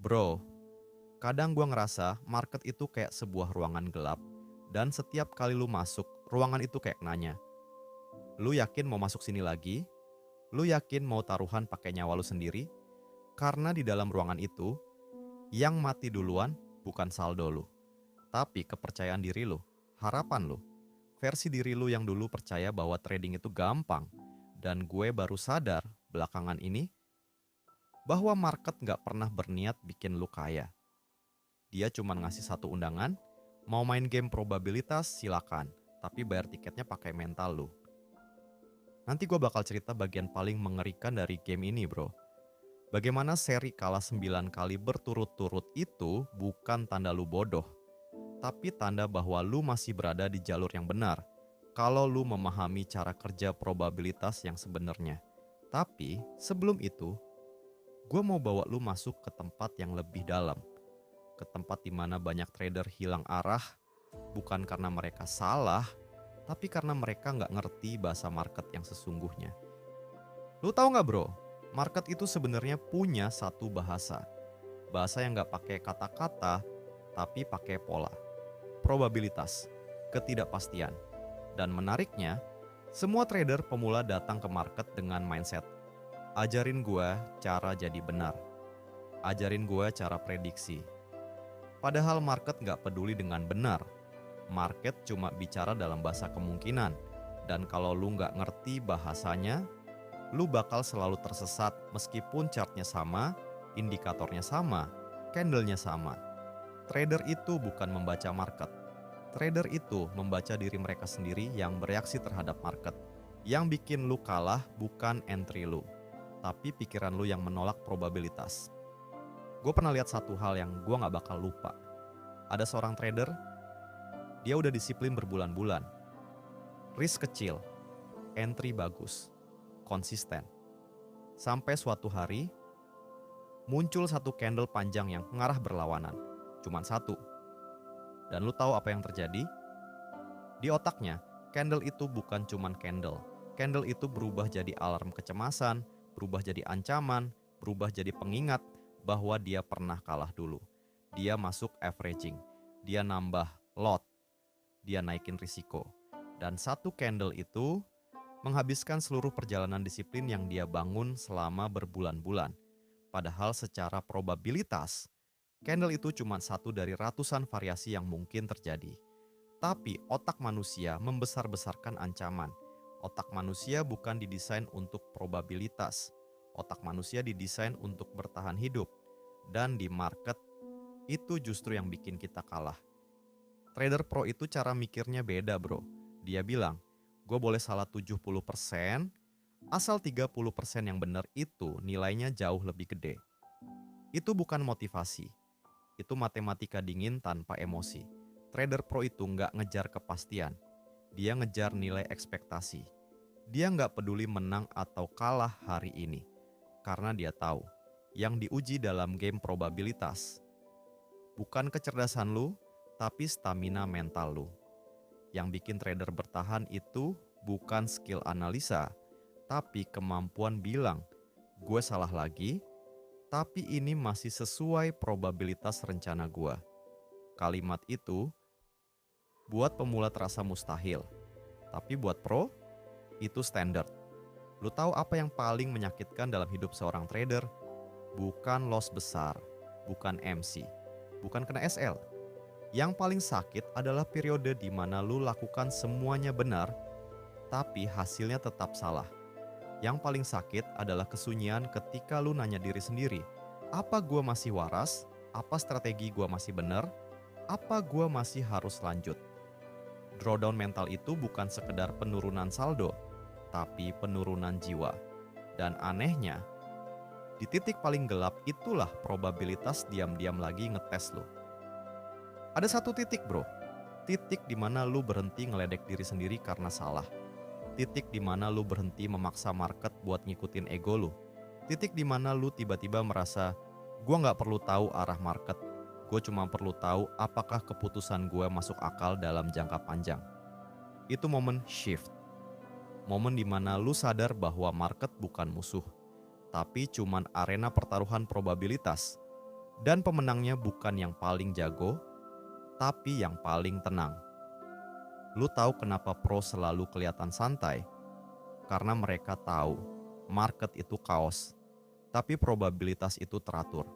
Bro, kadang gua ngerasa market itu kayak sebuah ruangan gelap dan setiap kali lu masuk, ruangan itu kayak nanya, "Lu yakin mau masuk sini lagi? Lu yakin mau taruhan pakai nyawa lu sendiri?" Karena di dalam ruangan itu, yang mati duluan bukan saldo lu, tapi kepercayaan diri lu, harapan lu, versi diri lu yang dulu percaya bahwa trading itu gampang. Dan gue baru sadar belakangan ini bahwa market nggak pernah berniat bikin lu kaya. Dia cuma ngasih satu undangan, mau main game probabilitas silakan, tapi bayar tiketnya pakai mental lu. Nanti gue bakal cerita bagian paling mengerikan dari game ini bro. Bagaimana seri kalah 9 kali berturut-turut itu bukan tanda lu bodoh, tapi tanda bahwa lu masih berada di jalur yang benar. Kalau lu memahami cara kerja probabilitas yang sebenarnya. Tapi sebelum itu, gue mau bawa lu masuk ke tempat yang lebih dalam. Ke tempat di mana banyak trader hilang arah, bukan karena mereka salah, tapi karena mereka nggak ngerti bahasa market yang sesungguhnya. Lu tahu nggak bro, market itu sebenarnya punya satu bahasa. Bahasa yang nggak pakai kata-kata, tapi pakai pola. Probabilitas, ketidakpastian. Dan menariknya, semua trader pemula datang ke market dengan mindset, ajarin gua cara jadi benar. Ajarin gua cara prediksi. Padahal market nggak peduli dengan benar. Market cuma bicara dalam bahasa kemungkinan. Dan kalau lu nggak ngerti bahasanya, lu bakal selalu tersesat meskipun chartnya sama, indikatornya sama, candlenya sama. Trader itu bukan membaca market. Trader itu membaca diri mereka sendiri yang bereaksi terhadap market. Yang bikin lu kalah bukan entry lu, tapi pikiran lu yang menolak probabilitas. Gue pernah lihat satu hal yang gue gak bakal lupa. Ada seorang trader, dia udah disiplin berbulan-bulan. Risk kecil, entry bagus, konsisten. Sampai suatu hari, muncul satu candle panjang yang mengarah berlawanan. Cuman satu. Dan lu tahu apa yang terjadi? Di otaknya, candle itu bukan cuman candle. Candle itu berubah jadi alarm kecemasan, berubah jadi ancaman, berubah jadi pengingat bahwa dia pernah kalah dulu. Dia masuk averaging, dia nambah lot, dia naikin risiko. Dan satu candle itu menghabiskan seluruh perjalanan disiplin yang dia bangun selama berbulan-bulan. Padahal secara probabilitas, candle itu cuma satu dari ratusan variasi yang mungkin terjadi. Tapi otak manusia membesar-besarkan ancaman. Otak manusia bukan didesain untuk probabilitas. Otak manusia didesain untuk bertahan hidup. Dan di market, itu justru yang bikin kita kalah. Trader pro itu cara mikirnya beda bro. Dia bilang, gue boleh salah 70%, asal 30% yang benar itu nilainya jauh lebih gede. Itu bukan motivasi. Itu matematika dingin tanpa emosi. Trader pro itu nggak ngejar kepastian. Dia ngejar nilai ekspektasi. Dia nggak peduli menang atau kalah hari ini. Karena dia tahu, yang diuji dalam game probabilitas bukan kecerdasan lu, tapi stamina mental lu. Yang bikin trader bertahan itu bukan skill analisa, tapi kemampuan bilang, gue salah lagi, tapi ini masih sesuai probabilitas rencana gue. Kalimat itu buat pemula terasa mustahil, tapi buat pro, itu standar. Lu tahu apa yang paling menyakitkan dalam hidup seorang trader? Bukan loss besar, bukan MC, bukan kena SL. Yang paling sakit adalah periode di mana lu lakukan semuanya benar, tapi hasilnya tetap salah. Yang paling sakit adalah kesunyian ketika lu nanya diri sendiri, apa gua masih waras? Apa strategi gua masih benar? Apa gua masih harus lanjut? Drawdown mental itu bukan sekedar penurunan saldo, tapi penurunan jiwa. Dan anehnya, di titik paling gelap itulah probabilitas diam-diam lagi ngetes lo. Ada satu titik bro, titik di mana lu berhenti ngeledek diri sendiri karena salah. Titik di mana lu berhenti memaksa market buat ngikutin ego lu. Titik di mana lu tiba-tiba merasa, gua nggak perlu tahu arah market, gue cuma perlu tahu apakah keputusan gue masuk akal dalam jangka panjang. Itu momen shift. Momen di mana lu sadar bahwa market bukan musuh, tapi cuman arena pertaruhan probabilitas. Dan pemenangnya bukan yang paling jago, tapi yang paling tenang. Lu tahu kenapa pro selalu kelihatan santai? Karena mereka tahu market itu kaos, tapi probabilitas itu teratur.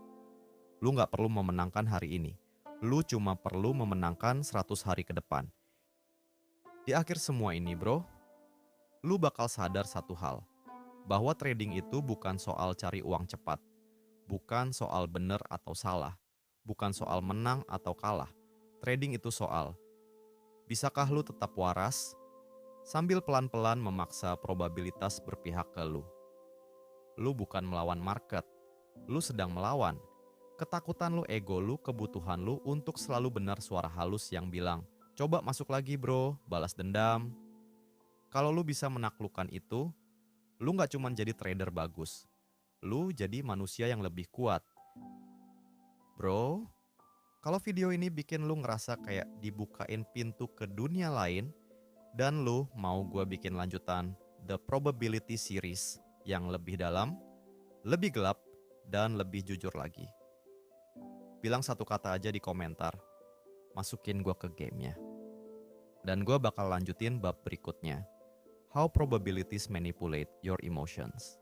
Lu nggak perlu memenangkan hari ini. Lu cuma perlu memenangkan 100 hari ke depan. Di akhir semua ini bro, lu bakal sadar satu hal. Bahwa trading itu bukan soal cari uang cepat. Bukan soal benar atau salah. Bukan soal menang atau kalah. Trading itu soal, bisakah lu tetap waras sambil pelan-pelan memaksa probabilitas berpihak ke lu. Lu bukan melawan market, lu sedang melawan ketakutan lu, ego lu, kebutuhan lu untuk selalu benar, suara halus yang bilang, coba masuk lagi bro, balas dendam. Kalau lu bisa menaklukkan itu, lu gak cuma jadi trader bagus, lu jadi manusia yang lebih kuat. Bro, kalau video ini bikin lu ngerasa kayak dibukain pintu ke dunia lain, dan lu mau gue bikin lanjutan The Probability Series yang lebih dalam, lebih gelap, dan lebih jujur lagi, bilang satu kata aja di komentar, masukin gue ke gamenya. Dan gue bakal lanjutin bab berikutnya, How Probabilities Manipulate Your Emotions.